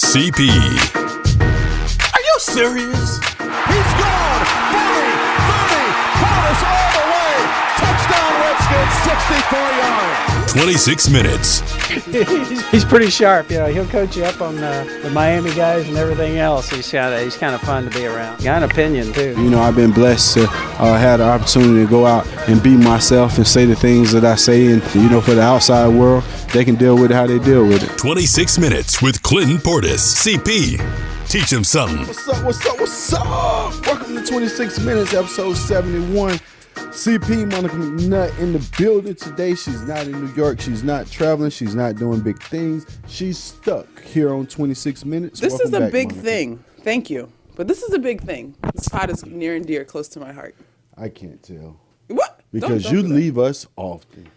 CP. Are you serious? He's gone! 40, 30, Portis all the way! Touchdown Redskins, 64 yards! 26 minutes. He's pretty sharp, He'll coach you up on the Miami guys and everything else. He's kind of fun to be around. Got an opinion too. I've been blessed to have the opportunity to go out and be myself and say the things that I say, and for the outside world, they can deal with it how they deal with it. 26 minutes with Clinton Portis, CP. Teach him something. What's up? Welcome to 26 Minutes, episode 71. CP, Monica McNutt in the building today. She's not in New York. She's not traveling. She's not doing big things. She's stuck here on 26 Minutes. This is a big Monica. thing. Thank you. But this is a big thing. This pod is near and dear, close to my heart. I can't tell. What? Because Don't you do that. leave us often.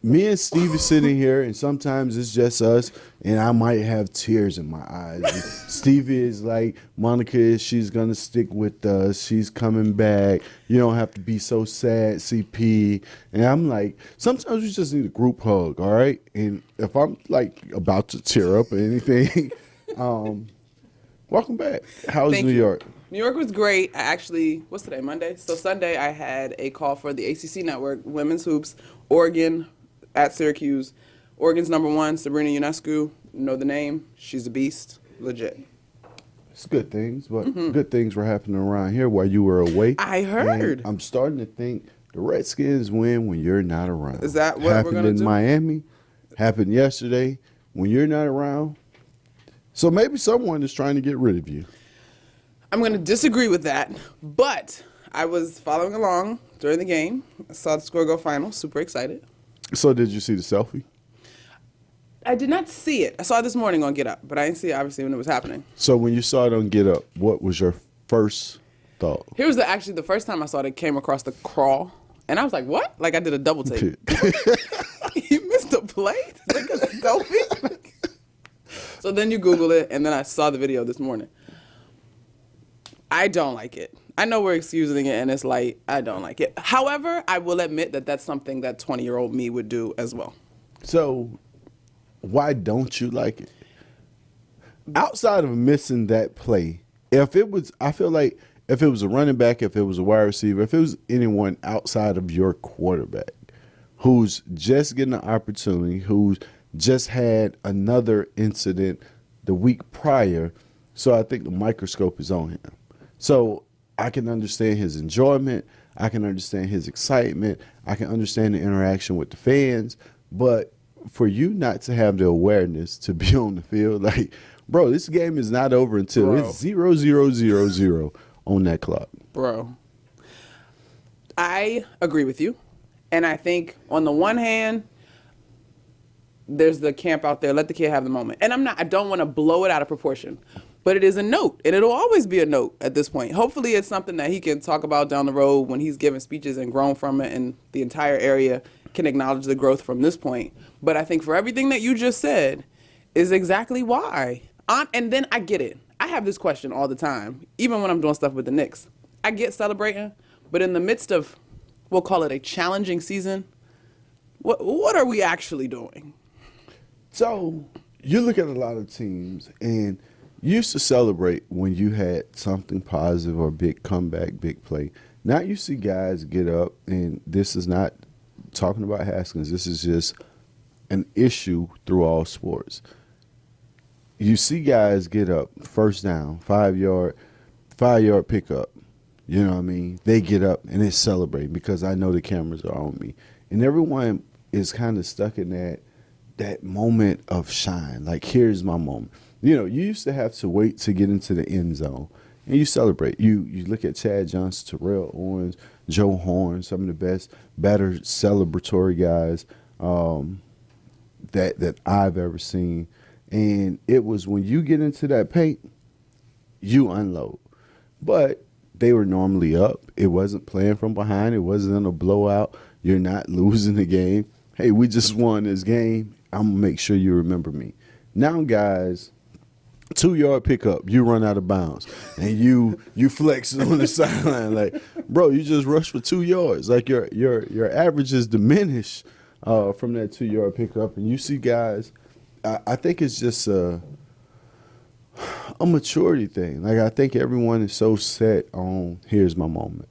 Me and Steve are sitting here, and sometimes it's just us, and I might have tears in my eyes. And Stevie is like, Monica, she's going to stick with us. She's coming back. You don't have to be so sad, CP. And I'm like, sometimes we just need a group hug, all right? And if I'm, about to tear up or anything, welcome back. How's Thank New you. York? New York was great. What's today, Monday? So Sunday I had a call for the ACC Network, Women's Hoops, Oregon at Syracuse. Oregon's #1, Sabrina Ionescu. Know the name. She's a beast. Legit. It's good things, but good things were happening around here while you were away. I heard. And I'm starting to think the Redskins win when you're not around. Is that what we're happened gonna in do? Miami? Happened yesterday. When you're not around, so maybe someone is trying to get rid of you. I'm going to disagree with that, but I was following along during the game. I saw the score go final. Super excited. So did you see the selfie? I did not see it. I saw it this morning on Get Up, but I didn't see it obviously when it was happening. So when you saw it on Get Up, what was your first thought? Here was actually the first time I saw it, came across the crawl, and I was like, what? Like I did a double take. You missed a play? It's like a selfie? So then you Google it, and then I saw the video this morning. I don't like it. I know we're excusing it, and it's light. I don't like it. However, I will admit that that's something that 20-year-old me would do as well. So why don't you like it? Outside of missing that play, I feel like if it was a running back, if it was a wide receiver, if it was anyone outside of your quarterback who's just getting an opportunity, who's just had another incident the week prior, so I think the microscope is on him. So I can understand his enjoyment. I can understand his excitement. I can understand the interaction with the fans. But for you not to have the awareness to be on the field, bro, this game is not over until it's 0-0-0-0 on that clock. Bro, I agree with you. And I think on the one hand, there's the camp out there, let the kid have the moment. And I don't want to blow it out of proportion. But it is a note, and it'll always be a note at this point. Hopefully it's something that he can talk about down the road when he's giving speeches and grown from it, and the entire area can acknowledge the growth from this point. But I think for everything that you just said is exactly why. And then I get it. I have this question all the time, even when I'm doing stuff with the Knicks. I get celebrating, but in the midst of, we'll call it a challenging season, what are we actually doing? So you look at a lot of teams, and you used to celebrate when you had something positive or big comeback, big play. Now you see guys get up, and this is not talking about Haskins. This is just an issue through all sports. You see guys get up, first down, 5-yard pickup. You know what I mean? They get up, and they celebrate because I know the cameras are on me. And everyone is kind of stuck in that moment of shine. Like, here's my moment. You used to have to wait to get into the end zone, and you celebrate. You look at Chad Johnson, Terrell Owens, Joe Horn, some of the best, better celebratory guys that I've ever seen. And it was when you get into that paint, you unload. But they were normally up. It wasn't playing from behind. It wasn't a blowout. You're not losing the game. Hey, we just won this game. I'm going to make sure you remember me. Now, guys, 2-yard pickup, you run out of bounds, and you flex on the sideline like, bro, you just rushed for 2 yards. Like your average is diminished from that 2-yard pickup, and you see guys. I think it's just a maturity thing. Like, I think everyone is so set on, here's my moment.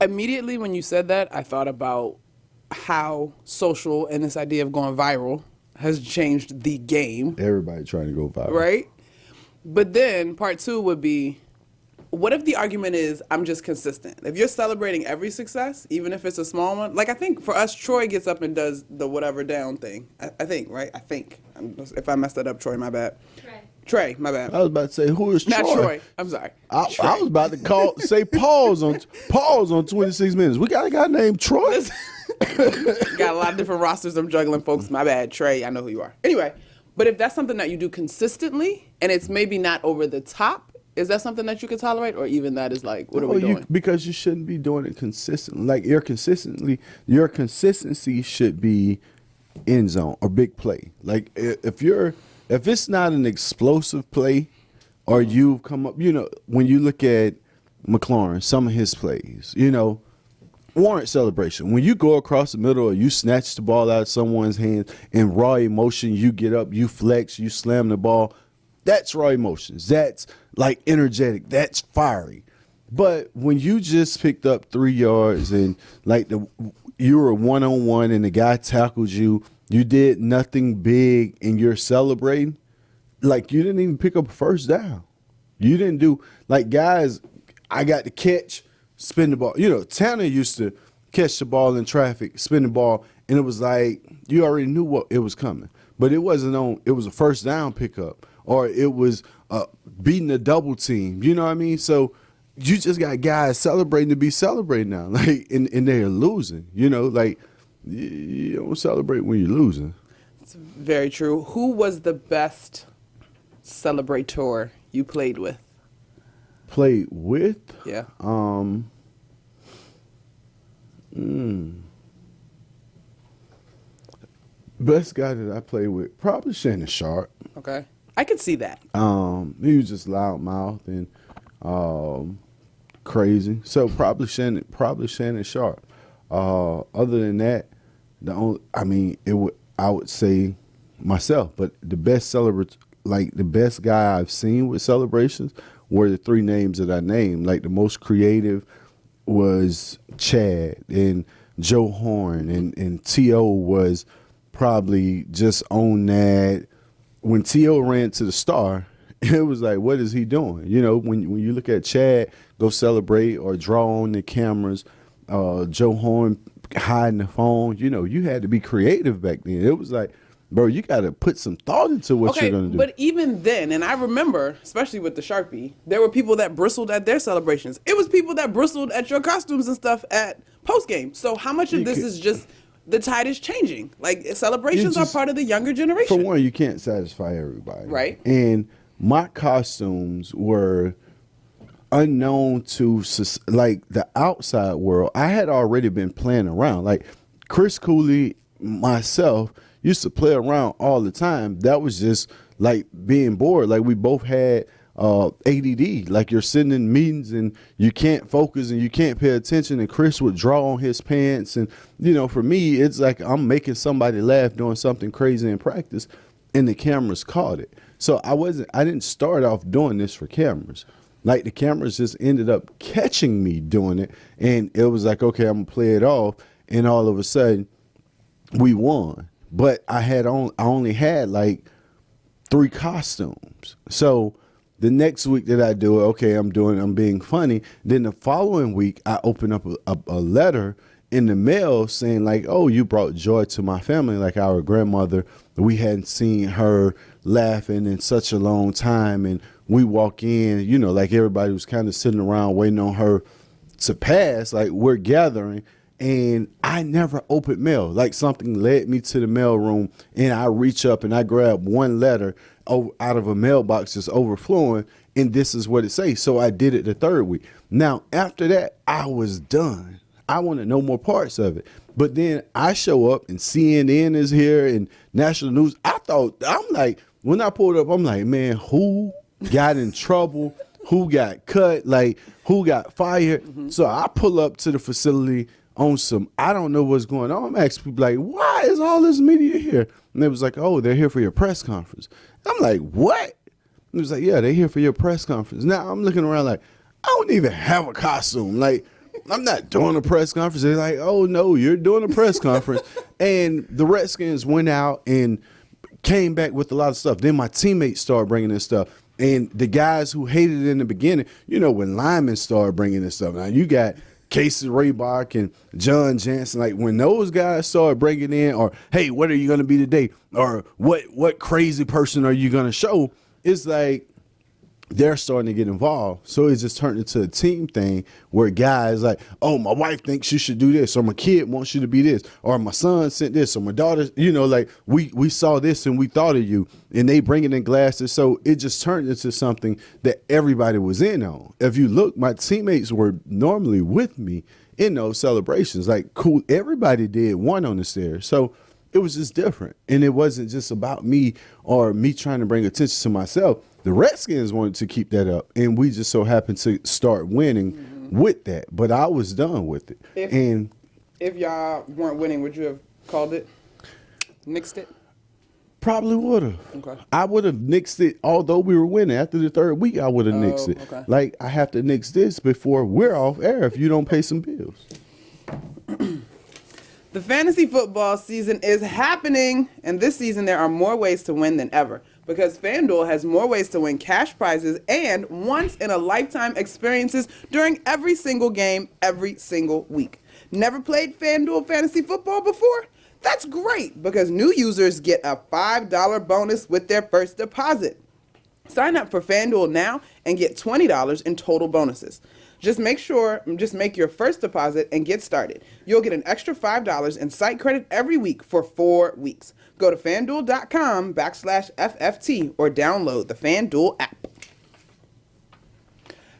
Immediately when you said that, I thought about how social and this idea of going viral has changed the game. Everybody trying to go viral. Right? But then part two would be, what if the argument is I'm just consistent? If you're celebrating every success, even if it's a small one, like I think for us, Troy gets up and does the whatever down thing. I think, right? I think. If I messed that up, Troy, my bad. Trey, my bad. I was about to say, who is Troy? Not Troy. I'm sorry. I was about to say pause on 26 minutes. We got a guy named Troy. Got a lot of different rosters I'm juggling, folks. My bad. Trey, I know who you are. Anyway, but if that's something that you do consistently and it's maybe not over the top, is that something that you could tolerate, or even that is like, what are we doing? Because you shouldn't be doing it consistently. Like your consistency should be end zone or big play. Like if it's not an explosive play, or you've come up, when you look at McLaurin, some of his plays, warrant celebration. When you go across the middle or you snatch the ball out of someone's hand in raw emotion, you get up, you flex, you slam the ball. That's raw emotions. That's like energetic. That's fiery. But when you just picked up 3 yards and like you were 1-on-1 and the guy tackled you, you did nothing big and you're celebrating, like you didn't even pick up a first down. You didn't do like guys. I got to catch, spin the ball. Tanner used to catch the ball in traffic, spin the ball, and it was like you already knew what it was coming. But it wasn't on. It was a first down pickup. Or it was beating a double team. You know what I mean? So you just got guys celebrating to be celebrating now. Like, and they're losing. Like, you don't celebrate when you're losing. It's very true. Who was the best celebrator you played with? Played with? Yeah. Best guy that I played with, probably Shannon Sharp. Okay. I could see that. He was just loudmouth and crazy. So probably Shannon Sharp. Other than that, I would say myself. But the best the best guy I've seen with celebrations were the 3 names that I named. Like the most creative was Chad and Joe Horn, and T.O. was probably just on that. When T.O. ran to the star, it was like, what is he doing? When you look at Chad go celebrate or draw on the cameras, Joe Horn hiding the phone, you had to be creative back then. It was like, bro, you got to put some thought into what you're going to do. But even then, and I remember, especially with the Sharpie, there were people that bristled at their celebrations. It was people that bristled at your costumes and stuff at postgame. So how much of this is just the tide is changing? Like, celebrations are part of the younger generation. For one, you can't satisfy everybody. Right. And my costumes were unknown to like the outside world. I had already been playing around. Like Chris Cooley, myself, used to play around all the time. That was just like being bored. Like we both had ADD. Like you're sitting in meetings and you can't focus and you can't pay attention. And Chris would draw on his pants. And, for me, it's like I'm making somebody laugh doing something crazy in practice and the cameras caught it. So I didn't start off doing this for cameras. Like the cameras just ended up catching me doing it. And it was like, okay, I'm going to play it off. And all of a sudden we won. But I only had like 3 costumes. So the next week that I do it, okay, I'm being funny. Then the following week, I open up a letter in the mail saying like, oh, you brought joy to my family. Like our grandmother, we hadn't seen her laughing in such a long time. And we walk in, like everybody was kind of sitting around waiting on her to pass. Like we're gathering. And I never opened mail. Like something led me to the mail room, and I reach up and I grab one letter out of a mailbox that's overflowing, and this is what it says. So I did it the 3rd week. Now, after that, I was done. I wanted no more parts of it. But then I show up, and CNN is here, and national news. I'm like, when I pulled up, I'm like, man, who got in trouble? Who got cut? Like, who got fired? Mm-hmm. So I pull up to the facility on some, I don't know what's going on. I'm asking people like, why is all this media here? And they was like, oh, they're here for your press conference. I'm like, what? He was like, yeah, they here for your press conference. Now I'm looking around like, I don't even have a costume. Like, I'm not doing a press conference. They're like, oh, no, you're doing a press conference. And the Redskins went out and came back with a lot of stuff. Then my teammates started bringing this stuff. And the guys who hated it in the beginning, you know, when linemen started bringing this stuff. Now, you got Casey Raybach and John Jansen. Like, when those guys started bringing in, or, hey, what are you going to be today? Or what crazy person are you going to show? It's like, they're starting to get involved. So it just turned into a team thing where guys like, oh, my wife thinks you should do this, or my kid wants you to be this, or my son sent this, or my daughter, you know, like we saw this and we thought of you, and they bring it in glasses. So it just turned into something that everybody was in on. If you look, my teammates were normally with me in those celebrations. Like, cool, everybody did one on the stairs. So it was just different. And it wasn't just about me or me trying to bring attention to myself. The Redskins wanted to keep that up, and we just so happened to start winning with that. But I was done with it. If y'all weren't winning, would you have called it? Nixed it? Probably would have. Okay. I would have nixed it, although we were winning. After the third week, I would have nixed it. Okay. Like, I have to nix this before we're off air if you don't pay some bills. The fantasy football season is happening, and this season there are more ways to win than ever because FanDuel has more ways to win cash prizes and once-in-a-lifetime experiences during every single game, every single week. Never played FanDuel fantasy football before? That's great because new users get a $5 bonus with their first deposit. Sign up for FanDuel now and get $20 in total bonuses. Just make your first deposit and get started. You'll get an extra $5 in site credit every week for 4 weeks. Go to FanDuel.com/FFT or download the FanDuel app.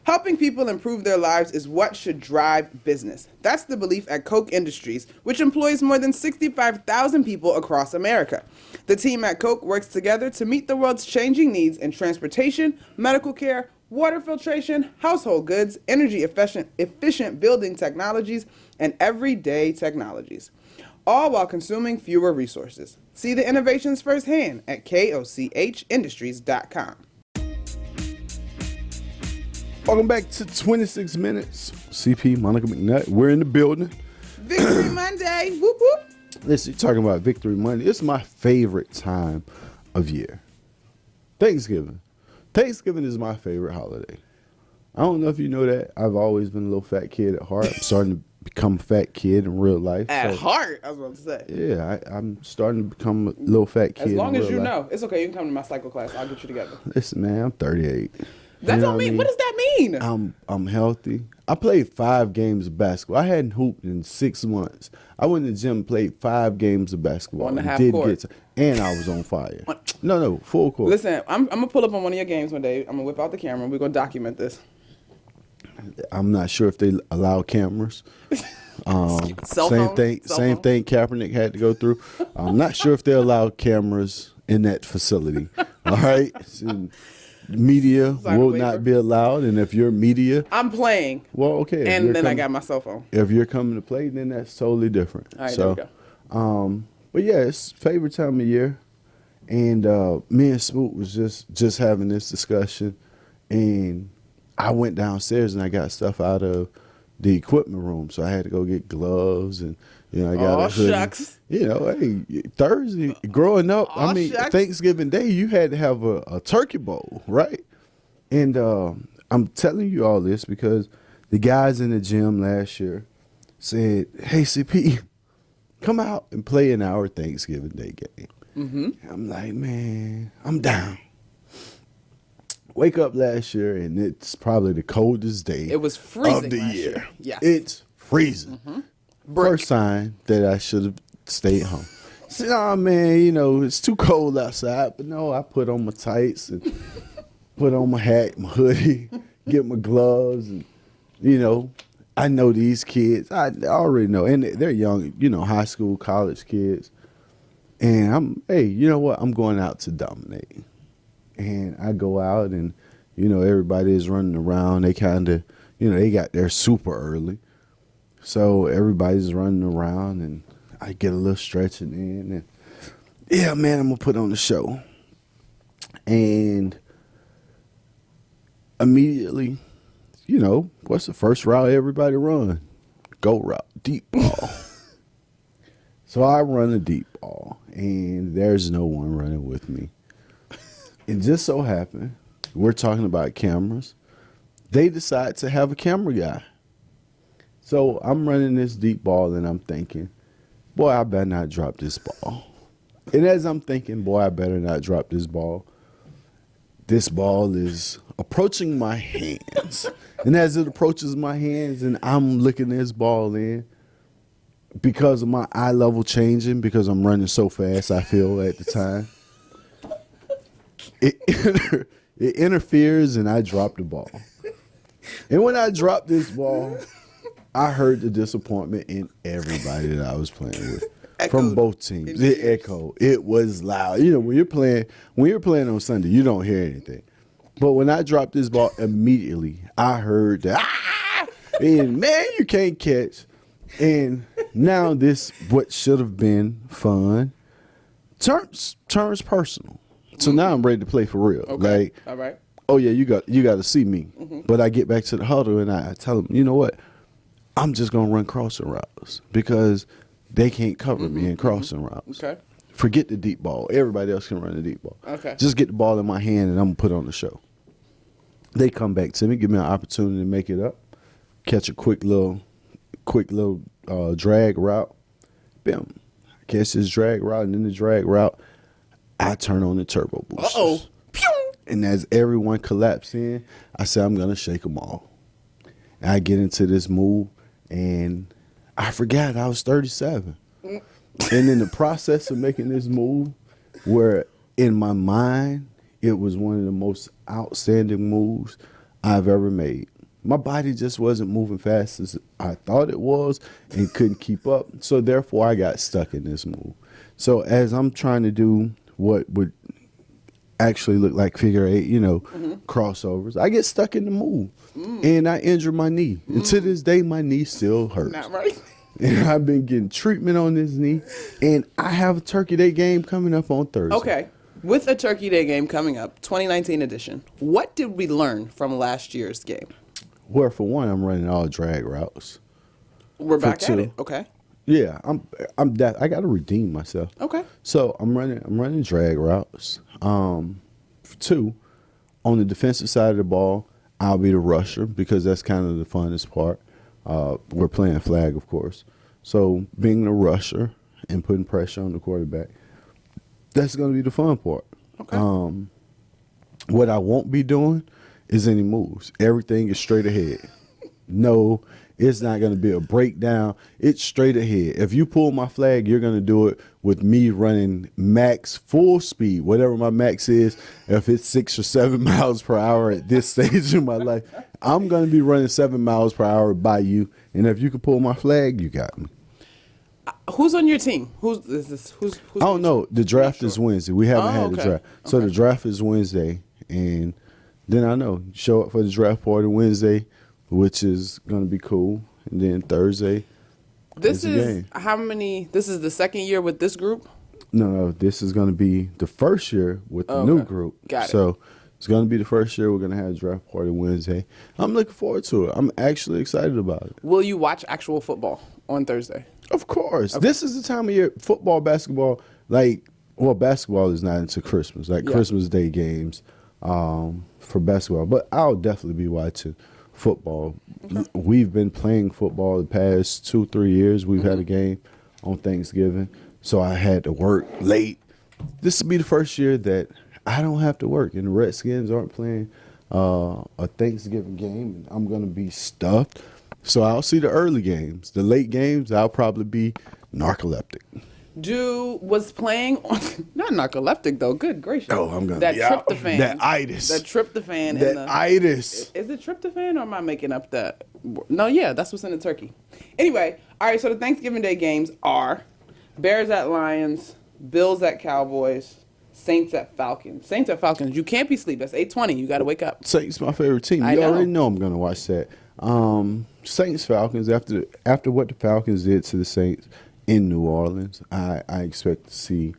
Helping people improve their lives is what should drive business. That's the belief at Koch Industries, which employs more than 65,000 people across America. The team at Koch works together to meet the world's changing needs in transportation, medical care, water filtration, household goods, energy efficient building technologies, and everyday technologies, all while consuming fewer resources. See the innovations firsthand at kochindustries.com. Welcome back to 26 Minutes. CP, Monica McNutt, we're in the building. Victory Monday, whoop whoop. Listen, you're talking about Victory Monday. It's my favorite time of year. Thanksgiving. Thanksgiving is my favorite holiday. I don't know if you know that. I've always been a little fat kid at heart. I'm starting to become a fat kid in real life. At heart, I was about to say. Yeah, I'm starting to become a little fat kid. As long in as real you life. know. It's okay. You can come to my cycle class. I'll get you together. Listen, man, I'm 38. That don't mean, what does that mean? I'm healthy. I played 5 games of basketball. I hadn't hooped in 6 months. I went to the gym, played 5 games of basketball. On the half did court. and I was on fire. No, full court. Listen, I'm going to pull up on one of your games one day. I'm going to whip out the camera. We're going to document this. I'm not sure if they allow cameras. Cell same phone? thing. Cell Same phone? thing. Kaepernick had to go through. I'm not sure if they allow cameras in that facility. All right. So, media Sign a will waiver. not be allowed, and if you're media, I'm playing. well, okay. if And you're then I coming- got my cell phone. If you're coming to play, then that's totally different. All right, so, there we but yeah, it's favorite time of year, and me and Smoot was just having this discussion, and I went downstairs and I got stuff out of the equipment room, so I had to go get gloves and. You know, I got a hoodie. Shucks. You know, hey, Thursday, growing up, Aw, I mean, shucks. Thanksgiving Day, you had to have a turkey bowl, right? And I'm telling you all this because the guys in the gym last year said, hey, CP, come out and play in our Thanksgiving Day game. Mm-hmm. I'm like, man, I'm down. Wake up last year, and it's probably the coldest day It was freezing of the last year. year. Yes. It's freezing. Mm-hmm. First sign that I should have stayed home. I said, oh, man, you know, it's too cold outside. But no, I put on my tights and put on my hat, my hoodie, get my gloves. And, you know, I know these kids. I already know. And they're young, you know, high school, college kids. And hey, you know what? I'm going out to dominate. And I go out and, you know, everybody is running around. They kind of, you know, they got there super early. So everybody's running around, and I get a little stretching in. And, yeah, man, I'm going to put on the show. And immediately, what's the first route everybody run? Go route, deep ball. So I run a deep ball, and there's no one running with me. It just so happened, we're talking about cameras. They decide to have a camera guy. So I'm running this deep ball, and I'm thinking, boy, I better not drop this ball. And as I'm thinking, boy, I better not drop this ball is approaching my hands. And as it approaches my hands and I'm looking this ball in, because of my eye level changing, because I'm running so fast, I feel at the time, it interferes and I drop the ball. And when I dropped this ball, I heard the disappointment in everybody that I was playing with. From both teams. It echoed. It was loud. When you're playing on Sunday, you don't hear anything. But when I dropped this ball, immediately I heard that, and man, you can't catch. And now this, what should have been fun, turns personal. So now I'm ready to play for real. Okay. Like, all right. Oh yeah, you got to see me. Mm-hmm. But I get back to the huddle and I tell them, you know what? I'm just gonna run crossing routes because they can't cover me in crossing routes. Okay. Forget the deep ball. Everybody else can run the deep ball. Okay. Just get the ball in my hand and I'm gonna put on the show. They come back to me, give me an opportunity to make it up, catch a quick little drag route. Bam. Catch this drag route, and in the drag route, I turn on the turbo boosters. Uh-oh. And as everyone collapses in, I say I'm gonna shake them all. And I get into this move, and I forgot I was 37. And in the process of making this move, where in my mind, it was one of the most outstanding moves I've ever made. My body just wasn't moving fast as I thought it was and couldn't keep up. So therefore, I got stuck in this move. So as I'm trying to do what would actually look like figure eight, crossovers, I get stuck in the move. And I injure my knee. And to this day, my knee still hurts. Not right. And I've been getting treatment on this knee. And I have a Turkey Day game coming up on Thursday. Okay. With a Turkey Day game coming up, 2019 edition, what did we learn from last year's game? Well, for one, I'm running all drag routes. We're back two. at it. Okay. Yeah, I got to redeem myself. Okay. So I'm running drag routes. For two, on the defensive side of the ball, I'll be the rusher because that's kind of the funnest part. We're playing flag, of course. So being the rusher and putting pressure on the quarterback, that's going to be the fun part. Okay. What I won't be doing is any moves. Everything is straight ahead. No, it's not going to be a breakdown. It's straight ahead. If you pull my flag, you're going to do it with me running max full speed, whatever my max is. If it's 6 or 7 miles per hour at this stage in my life, I'm going to be running 7 miles per hour by you. And if you can pull my flag, you got me. Who's on your team? Who's I don't know. The draft is Wednesday. We haven't had the draft. So the draft is Wednesday. And then I know, show up for the draft party Wednesday, which is going to be cool. And then Thursday, this the is game. how many? This is the second year with this group? No, this is going to be the first year with the new group. Got it. So it's going to be the first year we're going to have a draft party Wednesday. I'm looking forward to it. I'm actually excited about it. Will you watch actual football on Thursday? Of course. Okay. This is the time of year, football, basketball, basketball is not until Christmas, Christmas Day games for basketball. But I'll definitely be watching football. Okay. We've been playing football the past 2-3 years. We've had a game on Thanksgiving, so I had to work late. This will be the first year that I don't have to work, and the Redskins aren't playing a Thanksgiving game, and I'm going to be stuffed. So I'll see the early games. The late games, I'll probably be narcoleptic. Was playing on not narcoleptic though? Good gracious! Oh, I'm gonna that be out. tryptophan. That itis. That tryptophan. That itis. Is it tryptophan or am I making up that? No, yeah, that's what's in the turkey. Anyway, all right. So the Thanksgiving Day games are Bears at Lions, Bills at Cowboys, Saints at Falcons. Saints at Falcons. You can't be asleep. That's 8:20. You got to wake up. Saints my favorite team. I You know. already know I'm gonna watch that. Saints Falcons. After what the Falcons did to the Saints in New Orleans, I expect to see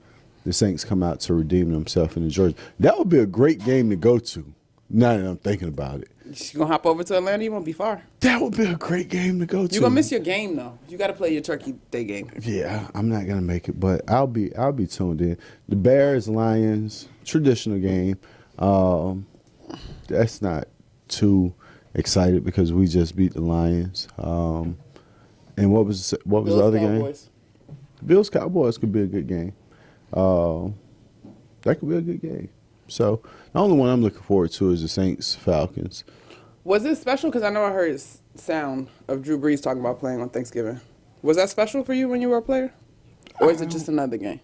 the Saints come out to redeem themselves in Georgia. That would be a great game to go to. Now that I'm thinking about it. You gonna hop over to Atlanta? You won't be far. That would be a great game to go to. You're gonna miss your game though. You got to play your Turkey Day game. Yeah, I'm not gonna make it, but I'll be tuned in. The Bears Lions traditional game. That's not too excited because we just beat the Lions. And what was the other Cowboys. game? Bills Cowboys could be a good game. That could be a good game. So the only one I'm looking forward to is the Saints Falcons. Was it special? Because I know I heard sound of Drew Brees talking about playing on Thanksgiving. Was that special for you when you were a player? Or is it just another game?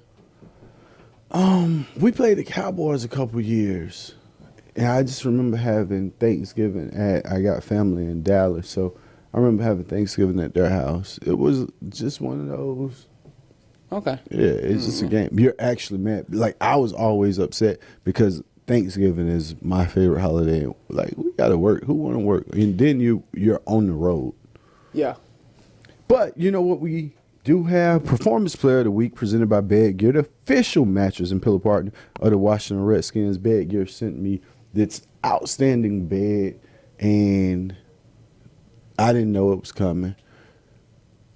We played the Cowboys a couple years, and I just remember having Thanksgiving I got family in Dallas, so I remember having Thanksgiving at their house. It was just one of those. Okay. Yeah, it's just a game. You're actually mad. Like, I was always upset because Thanksgiving is my favorite holiday. Like, we got to work. Who want to work? And then you're on the road. Yeah. But you know what we do have? Performance Player of the Week presented by Bed Gear, the official mattress and pillow partner of the Washington Redskins. Bed Gear sent me this outstanding bed, and I didn't know it was coming.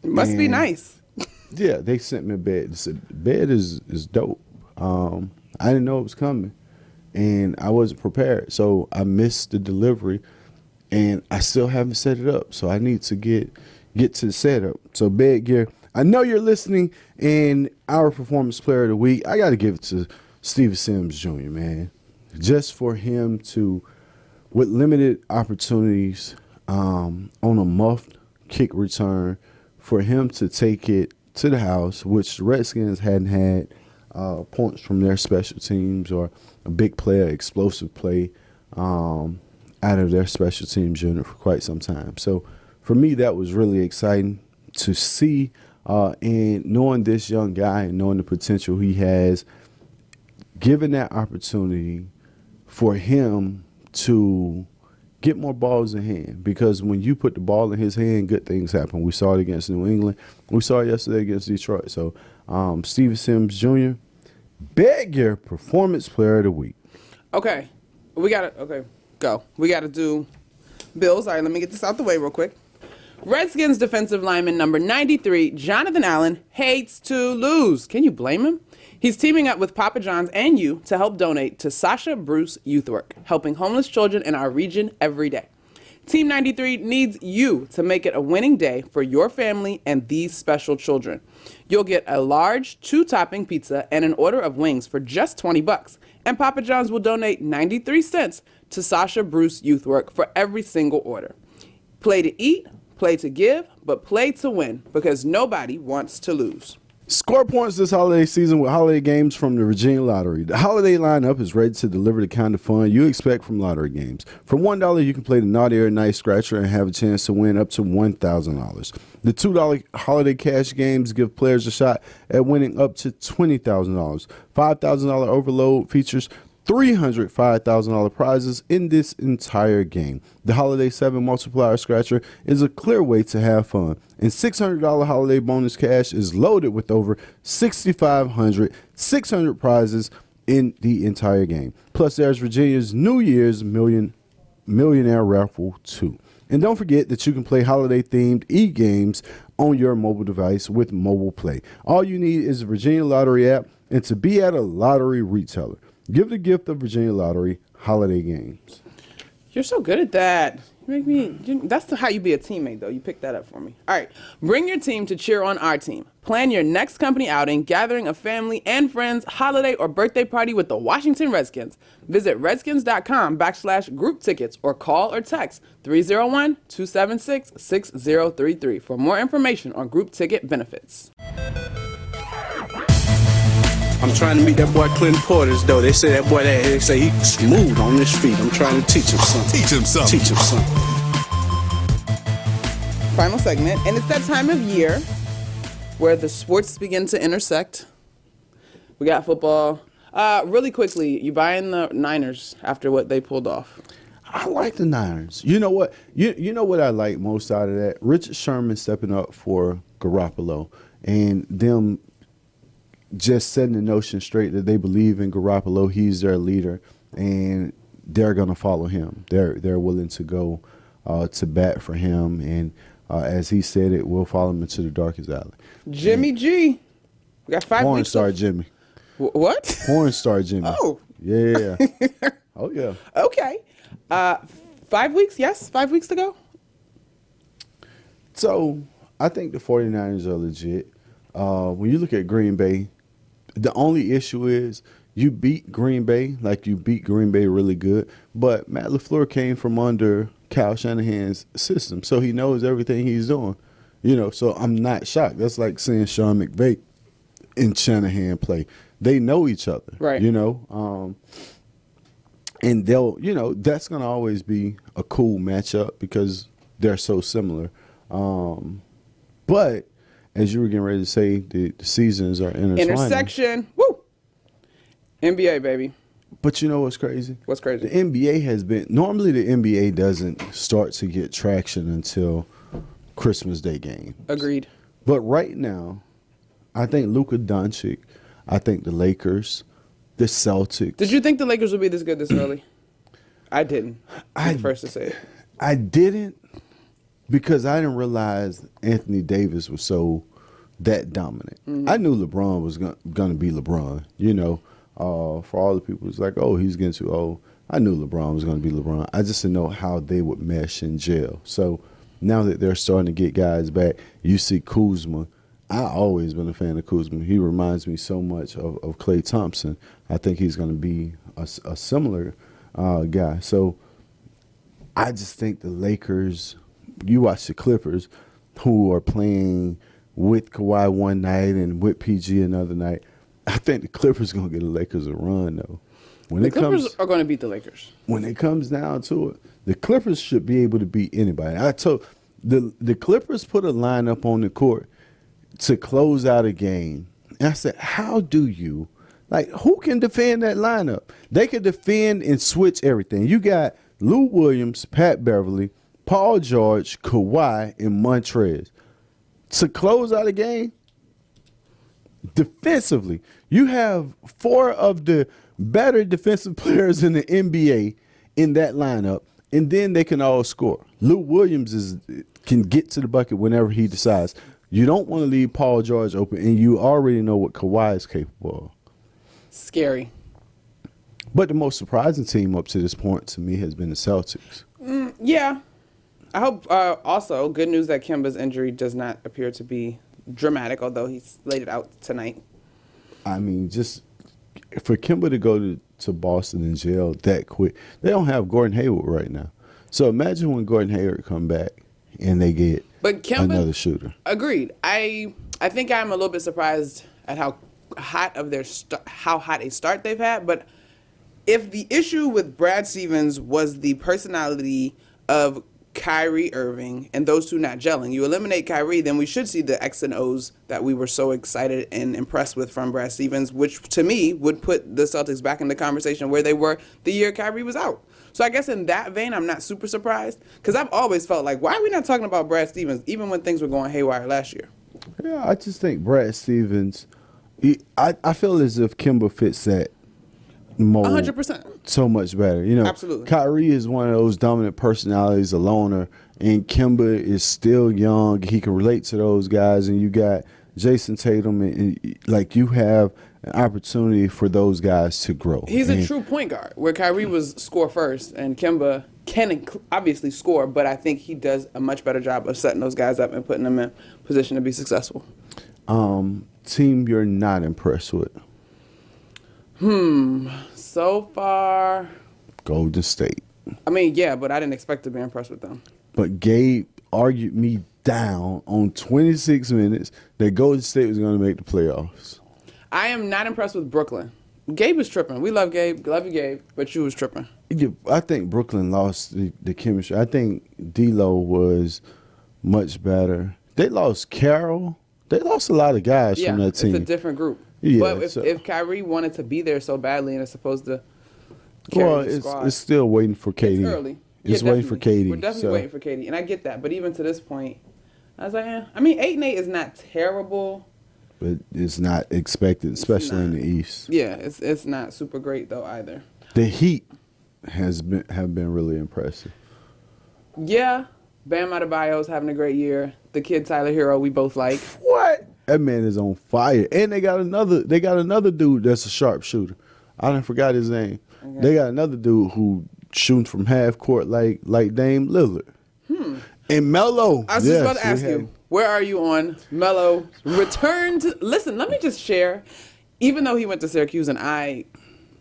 It must be nice. Yeah, they sent me a bed. They said, bed is dope. I didn't know it was coming, and I wasn't prepared. So I missed the delivery, and I still haven't set it up. So I need to get to the setup. So Bed Gear, I know you're listening, and our Performance Player of the Week, I got to give it to Steven Sims Jr., man. Just for him to, with limited opportunities on a muffed kick return, for him to take it to the house, which the Redskins hadn't had points from their special teams or a big play, explosive play out of their special teams unit for quite some time. So for me, that was really exciting to see, and knowing this young guy and knowing the potential he has, given that opportunity for him to get more balls in hand, because when you put the ball in his hand, good things happen. We saw it against New England. We saw it yesterday against Detroit. So Steven Sims Jr., Bed Gear Performance Player of the Week. Okay. We got to, okay, go. We got to do Bills. All right, let me get this out the way real quick. Redskins defensive lineman number 93, Jonathan Allen, hates to lose. Can you blame him? He's teaming up with Papa John's and you to help donate to Sasha Bruce Youth Work, helping homeless children in our region every day. Team 93 needs you to make it a winning day for your family and these special children. You'll get a large 2-topping pizza and an order of wings for just $20, and Papa John's will donate 93 cents to Sasha Bruce Youth Work for every single order. Play to eat, play to give, but play to win, because nobody wants to lose. Score points this holiday season with holiday games from the Virginia Lottery. The holiday lineup is ready to deliver the kind of fun you expect from lottery games. For $1, you can play the Naughty or Nice Scratcher and have a chance to win up to $1,000. The $2 holiday cash games give players a shot at winning up to $20,000. $5,000 overload features $305,000 prizes in this entire game. The Holiday 7 Multiplier Scratcher is a clear way to have fun, and $600 holiday bonus cash is loaded with over 600 prizes in the entire game. Plus, there's Virginia's New Year's Millionaire Raffle too. And don't forget that you can play holiday-themed e-games on your mobile device with Mobile Play. All you need is the Virginia Lottery app and to be at a lottery retailer. Give the gift of Virginia Lottery holiday games. You're so good at that. You make me. That's how you be a teammate, though. You picked that up for me. All right. Bring your team to cheer on our team. Plan your next company outing, gathering of family and friends, holiday or birthday party with the Washington Redskins. Visit redskins.com/group tickets or call or text 301-276-6033 for more information on group ticket benefits. I'm trying to meet that boy Clinton Portis, though. They say that boy, they say he's smooth on his feet. I'm trying to teach him something. Teach him something. Teach him something. Final segment, and it's that time of year where the sports begin to intersect. We got football. Really quickly, you buying the Niners after what they pulled off? I like the Niners. You know what? You know what I like most out of that? Richard Sherman stepping up for Garoppolo and them just setting the notion straight that they believe in Garoppolo. He's their leader, and they're going to follow him. They're willing to go to bat for him, and as he said, it will follow him into the darkest alley. Jimmy G. We got 5 Porn weeks. star Jimmy. What? Porn star Jimmy. Oh. Yeah. Oh, yeah. Okay. 5 weeks, yes? 5 weeks to go? So I think the 49ers are legit. When you look at Green Bay, the only issue is you beat Green Bay, like you beat Green Bay really good, but Matt LaFleur came from under Kyle Shanahan's system, so he knows everything he's doing. So I'm not shocked. That's like seeing Sean McVay and Shanahan play. They know each other, right? And they'll, that's going to always be a cool matchup because they're so similar. But as you were getting ready to say, the seasons are intertwined. Intersection, woo! NBA, baby. But you know what's crazy? What's crazy? The NBA has been, normally the NBA doesn't start to get traction until Christmas Day games. Agreed. But right now, I think Luka Doncic, I think the Lakers, the Celtics. Did you think the Lakers would be this good this early? I didn't. I'm the first to say it. I didn't because I didn't realize Anthony Davis was that dominant. Mm-hmm. I knew LeBron was going to be LeBron, For all the people, it's like, oh, he's getting too old. I knew LeBron was going to be LeBron. I just didn't know how they would mesh and gel. So now that they're starting to get guys back, you see Kuzma. I've always been a fan of Kuzma. He reminds me so much of Klay Thompson. I think he's going to be a similar guy. So I just think the Lakers, you watch the Clippers, who are playing with Kawhi one night and with PG another night. I think the Clippers going to get the Lakers a run, though. The Clippers are going to beat the Lakers. When it comes down to it, the Clippers should be able to beat anybody. I told the Clippers put a lineup on the court to close out a game. And I said, how do you, who can defend that lineup? They can defend and switch everything. You got Lou Williams, Pat Beverly, Paul George, Kawhi, and Montrez. To close out a game, defensively, you have 4 of the better defensive players in the NBA in that lineup, and then they can all score. Lou Williams can get to the bucket whenever he decides. You don't want to leave Paul George open, and you already know what Kawhi is capable of. Scary. But the most surprising team up to this point to me has been the Celtics. Yeah. I hope also good news that Kemba's injury does not appear to be dramatic, although he's laid it out tonight. I mean, just for Kemba to go to Boston and jail that quick, they don't have Gordon Hayward right now. So imagine when Gordon Hayward come back and they get another shooter. Agreed. I think I'm a little bit surprised at how hot a start they've had. But if the issue with Brad Stevens was the personality of Kyrie Irving and those two not gelling, you eliminate Kyrie, then we should see the X and O's that we were so excited and impressed with from Brad Stevens, which to me would put the Celtics back in the conversation where they were the year Kyrie was out. So I guess in that vein, I'm not super surprised because I've always felt like, why are we not talking about Brad Stevens even when things were going haywire last year? Yeah, I just think Brad Stevens, I feel as if Kemba fits that mold 100%. so much better. Absolutely. Kyrie is one of those dominant personalities, a loner, and Kemba is still young. He can relate to those guys, and you got Jason Tatum, and you have an opportunity for those guys to grow. He's a true point guard, where Kyrie was score first, and Kemba can obviously score, but I think he does a much better job of setting those guys up and putting them in position to be successful. Team you're not impressed with? So far, Golden State. I mean, yeah, but I didn't expect to be impressed with them. But Gabe argued me down on 26 minutes that Golden State was going to make the playoffs. I am not impressed with Brooklyn. Gabe was tripping. We love Gabe. Love you, Gabe. But you was tripping. Yeah, I think Brooklyn lost the chemistry. I think D'Lo was much better. They lost Carroll. They lost a lot of guys from that team. It's a different group. Yeah, but if Kyrie wanted to be there so badly and is supposed to carry the squad, it's still waiting for KD. It's early. It's waiting for KD. We're definitely waiting for KD, and I get that. But even to this point, I was like, I mean, 8-8 is not terrible. But it's not expected, especially in the East. Yeah, it's not super great though either. The Heat have been really impressive. Yeah, Bam Adebayo's having a great year. The kid Tyler Hero, we both like. What? That man is on fire. And they got another dude that's a sharpshooter. I done forgot his name. Okay. They got another dude who shooting from half court like Dame Lillard. And Melo. I was just about to ask you, where are you on Melo return to? Listen, let me just share. Even though he went to Syracuse and I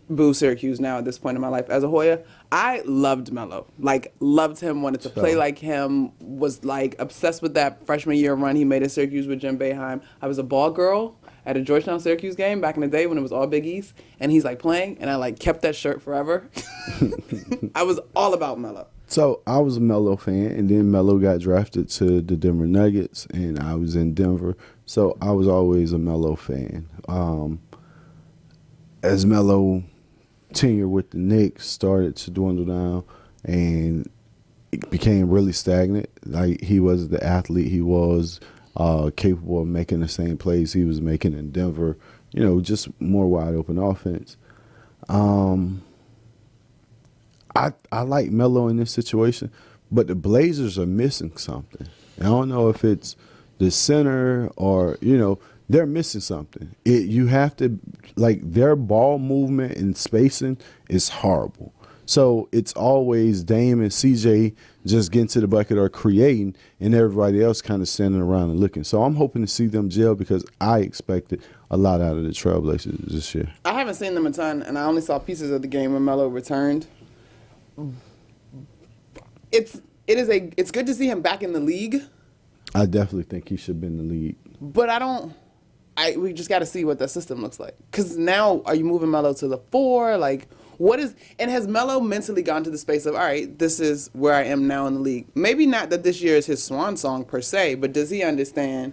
boo Syracuse now at this point in my life as a Hoya, I loved Melo. Like, loved him, wanted to play like him, was like obsessed with that freshman year run he made at Syracuse with Jim Boeheim. I was a ball girl at a Georgetown Syracuse game back in the day when it was all Big East, and he's like playing, and I like kept that shirt forever. I was all about Melo. So I was a Melo fan, and then Melo got drafted to the Denver Nuggets, and I was in Denver, so I was always a Melo fan. As Melo tenure with the Knicks started to dwindle down, and it became really stagnant. Like, he was the athlete he was, capable of making the same plays he was making in Denver. You know, just more wide open offense. I like Melo in this situation, but the Blazers are missing something. I don't know if it's the center or, you know, they're missing something. You have to, like, their ball movement and spacing is horrible. So it's always Dame and CJ just getting to the bucket or creating, and everybody else kind of standing around and looking. So I'm hoping to see them gel because I expected a lot out of the Trailblazers this year. I haven't seen them a ton, and I only saw pieces of the game when Melo returned. It's good to see him back in the league. I definitely think he should be in the league. But we just got to see what that system looks like. Because now, are you moving Melo to the 4? Like, and has Melo mentally gone to the space of, all right, this is where I am now in the league? Maybe not that this year is his swan song per se, but does he understand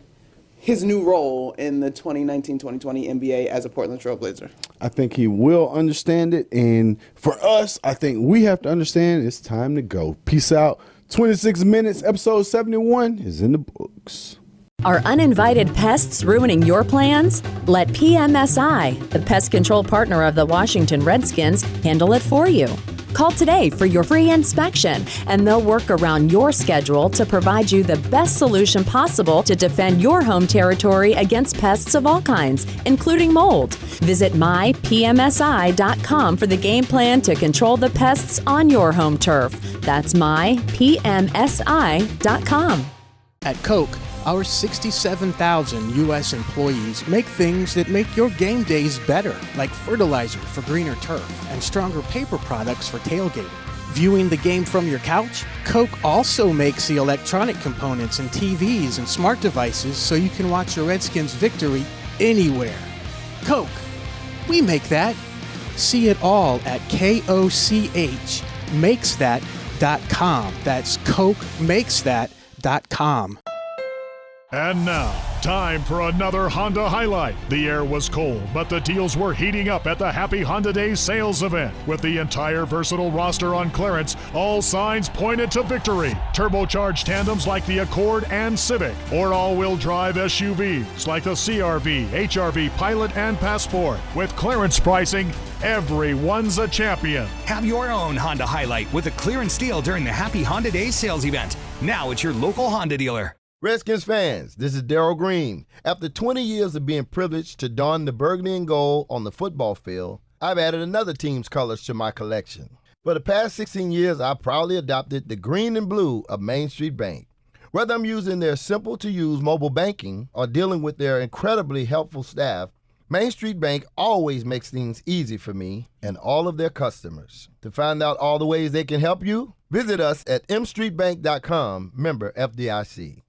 his new role in the 2019-2020 NBA as a Portland Trailblazer? I think he will understand it. And for us, I think we have to understand it's time to go. Peace out. 26 minutes, episode 71 is in the books. Are uninvited pests ruining your plans? Let PMSI, the pest control partner of the Washington Redskins, handle it for you. Call today for your free inspection, and they'll work around your schedule to provide you the best solution possible to defend your home territory against pests of all kinds, including mold. Visit mypmsi.com for the game plan to control the pests on your home turf. That's mypmsi.com. At Coke, our 67,000 U.S. employees make things that make your game days better, like fertilizer for greener turf and stronger paper products for tailgating. Viewing the game from your couch? Coke also makes the electronic components in TVs and smart devices so you can watch your Redskins victory anywhere. Coke, we make that. See it all at KOCHmakesthat.com. That's CokeMakesThat.com. And now, time for another Honda highlight. The air was cold, but the deals were heating up at the Happy Honda Days sales event. With the entire versatile roster on clearance, all signs pointed to victory. Turbocharged tandems like the Accord and Civic, or all-wheel drive SUVs like the CR-V, HR-V, Pilot, and Passport. With clearance pricing, everyone's a champion. Have your own Honda highlight with a clearance deal during the Happy Honda Days sales event. Now at your local Honda dealer. Redskins fans, this is Darryl Green. After 20 years of being privileged to don the burgundy and gold on the football field, I've added another team's colors to my collection. For the past 16 years, I've proudly adopted the green and blue of Main Street Bank. Whether I'm using their simple-to-use mobile banking or dealing with their incredibly helpful staff, Main Street Bank always makes things easy for me and all of their customers. To find out all the ways they can help you, visit us at mstreetbank.com, member FDIC.